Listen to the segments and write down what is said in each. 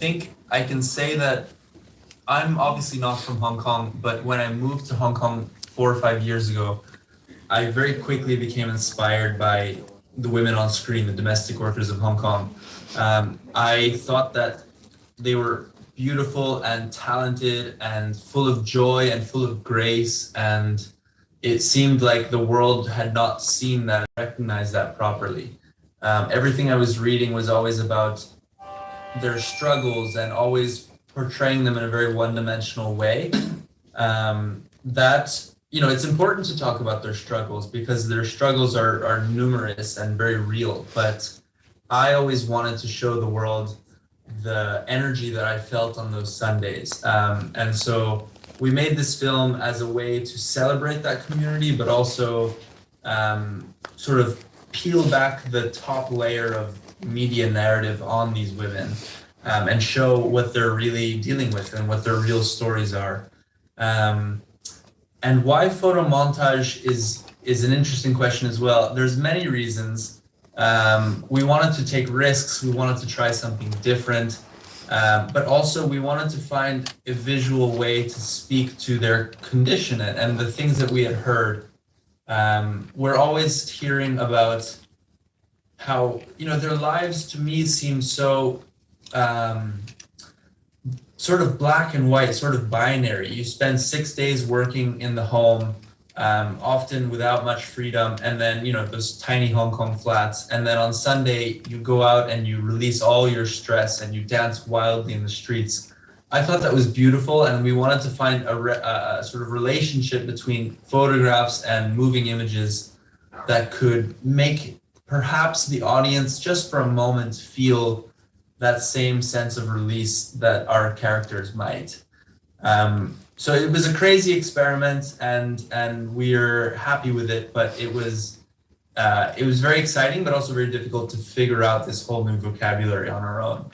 think I can say that I'm obviously not from Hong Kong, but when I moved to Hong Kong 4 or 5 years ago, I very quickly became inspired by the women on screen, the domestic workers of Hong Kong. I thought that they were beautiful and talented and full of joy and full of grace. And it seemed like the world had not seen that, recognized that properly. Everything I was reading was always about their struggles and always portraying them in a very one-dimensional way. That it's important to talk about their struggles because their struggles are numerous and very real. But I always wanted to show the world the energy that I felt on those Sundays, and so we made this film as a way to celebrate that community, but also sort of peel back the top layer of media narrative on these women, and show what they're really dealing with and what their real stories are. And why photo montage is an interesting question as well. There's many reasons. We wanted to take risks. We wanted to try something different, but also we wanted to find a visual way to speak to their condition and the things that we had heard. We're always hearing about how their lives to me seem so sort of black and white, sort of binary. You spend 6 days working in the home, often without much freedom, and then those tiny Hong Kong flats, and then on Sunday you go out and you release all your stress and you dance wildly in the streets. I thought that was beautiful, and we wanted to find a sort of relationship between photographs and moving images that could make perhaps the audience just for a moment feel that same sense of release that our characters might. So it was a crazy experiment, and we're happy with it. But it was very exciting, but also very difficult to figure out this whole new vocabulary on our own.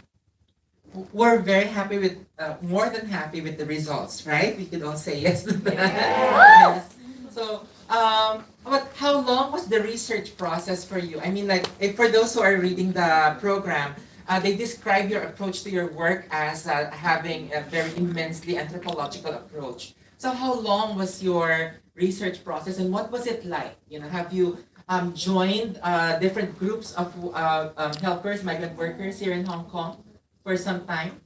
We're very happy with, more than happy with the results, right? We could all say yes to that. Yes. So, but how long was the research process for you? I mean, like, if for those who are reading the program, they describe your approach to your work as having a very immensely anthropological approach. So how long was your research process, and what was it like? Have you joined different groups of helpers, migrant workers here in Hong Kong for some time?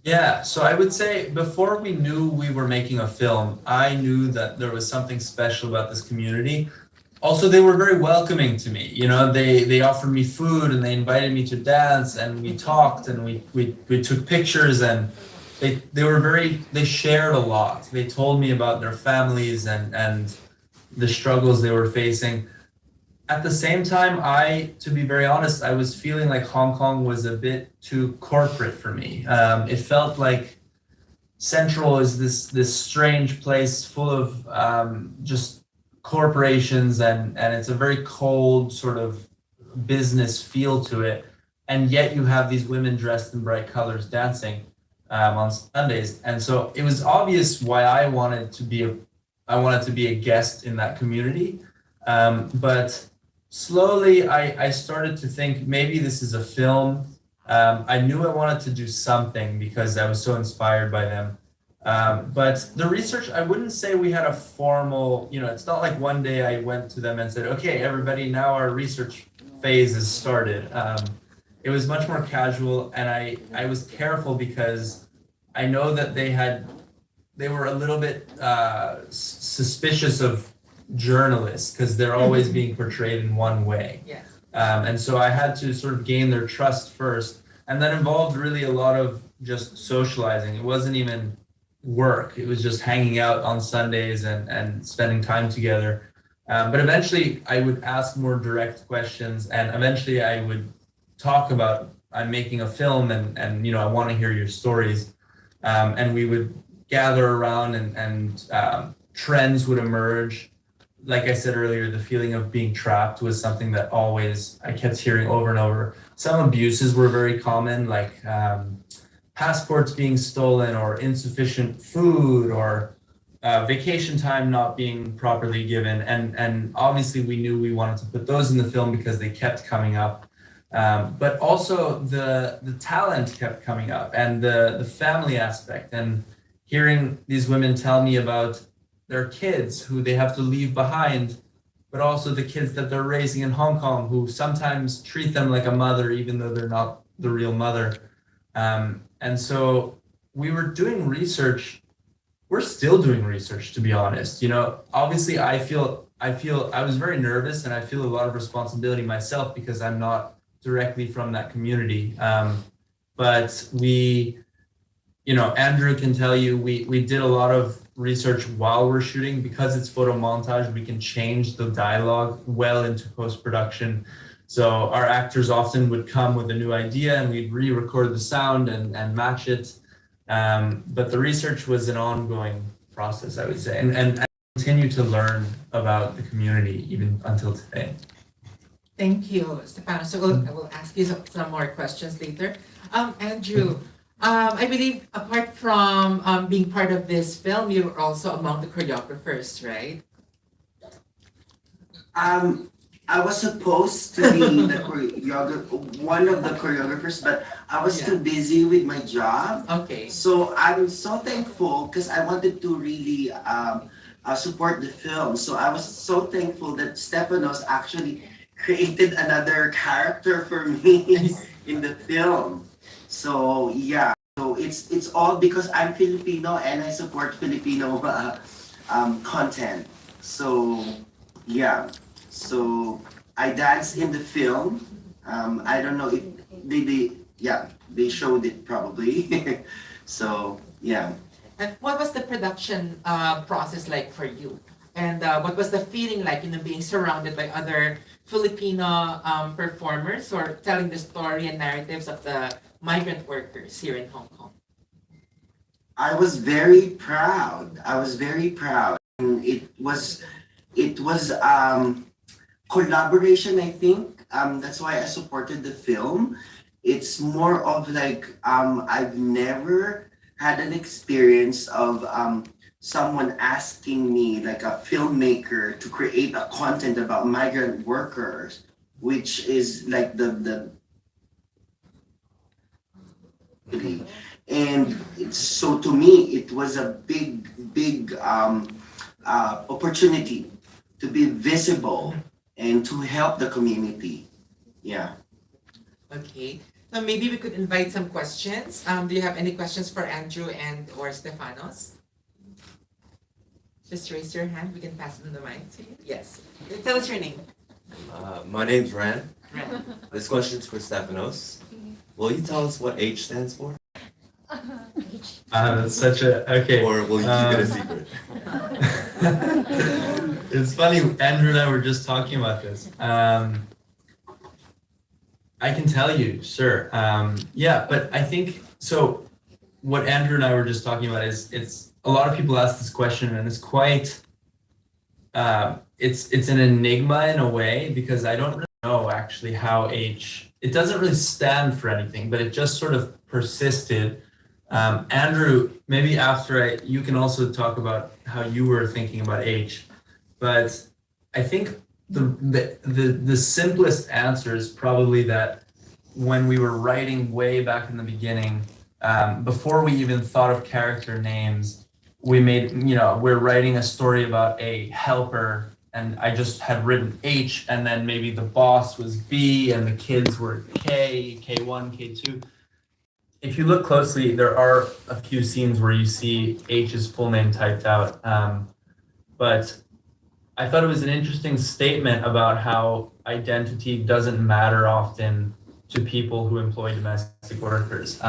Yeah, so I would say before we knew we were making a film, I knew that there was something special about this community. Also, they were very welcoming to me. They offered me food and they invited me to dance, and we talked and we took pictures, and they shared a lot. They told me about their families and the struggles they were facing. At the same time, to be very honest, I was feeling like Hong Kong was a bit too corporate for me. It felt like Central is this strange place full of just corporations, and it's a very cold sort of business feel to it, and yet you have these women dressed in bright colors dancing on Sundays. And so it was obvious why I wanted to be a guest in that community, but slowly I started to think maybe this is a film. I knew I wanted to do something because I was so inspired by them. But the research, I wouldn't say we had a formal, it's not like one day I went to them and said, okay, everybody, now our research phase has started. It was much more casual, and I was careful because I know that they were a little bit suspicious of journalists because they're always being portrayed in one way. Yes. And so I had to sort of gain their trust first, and that involved really a lot of just socializing. It wasn't even work. It was just hanging out on Sundays and spending time together. But eventually I would ask more direct questions, and eventually I would talk about, I'm making a film, and I want to hear your stories. And we would gather around, and trends would emerge. Like I said earlier, the feeling of being trapped was something that always I kept hearing over and over. Some abuses were very common, like passports being stolen, or insufficient food, or vacation time not being properly given. And obviously we knew we wanted to put those in the film because they kept coming up. But also the talent kept coming up, and the family aspect, and hearing these women tell me about their kids who they have to leave behind, but also the kids that they're raising in Hong Kong who sometimes treat them like a mother even though they're not the real mother. And so we were doing research. We're still doing research, to be honest. You know, obviously I feel I was very nervous, and I feel a lot of responsibility myself because I'm not directly from that community. But we, you know, Andrew can tell you, we did a lot of research while we're shooting. Because it's photo montage, we can change the dialogue well into post-production. So our actors often would come with a new idea and we'd re-record the sound and match it. But the research was an ongoing process, I would say, and I continue to learn about the community even until today. Thank you, Stefano. So I will ask you some more questions later. Andrew, I believe apart from being part of this film, you were also among the choreographers, right? I was supposed to be the one of the choreographers, but I was too busy with my job. Okay. So I'm so thankful because I wanted to really support the film. So I was so thankful that Stefanos actually created another character for me in the film. So yeah, so it's all because I'm Filipino and I support Filipino content. So yeah, so I danced in the film. I don't know if they showed it probably. So yeah. And what was the production process like for you? And what was the feeling like, you know, being surrounded by other Filipino performers or telling the story and narratives of the migrant workers here in Hong Kong? I was very proud. I was very proud. And it was collaboration, I think. That's why I supported the film. It's more of like I've never had an experience of someone asking me, like a filmmaker, to create a content about migrant workers, which is like the and so to me it was a big opportunity to be visible and to help the community. Yeah. Okay. So maybe we could invite some questions. Do you have any questions for Andrew and or Stefanos? Just raise your hand. We can pass them the mic to you. Yes. Tell us your name. My name's Ran. Ren. This question's for Stefanos. Will you tell us what H stands for? That's such a okay. Or will you keep it a secret? It's funny, Andrew and I were just talking about this. I can tell you, sure. Yeah, but I think so. What Andrew and I were just talking about is it's a lot of people ask this question, and it's quite it's an enigma in a way, because I don't really know actually how H. It doesn't really stand for anything, but it just sort of persisted. Andrew, maybe after you can also talk about how you were thinking about H, but I think the simplest answer is probably that when we were writing way back in the beginning, before we even thought of character names, we made, we're writing a story about a helper, and I just had written H, and then maybe the boss was B, and the kids were K, K1, K2. If you look closely, there are a few scenes where you see H's full name typed out. But I thought it was an interesting statement about how identity doesn't matter often to people who employ domestic workers.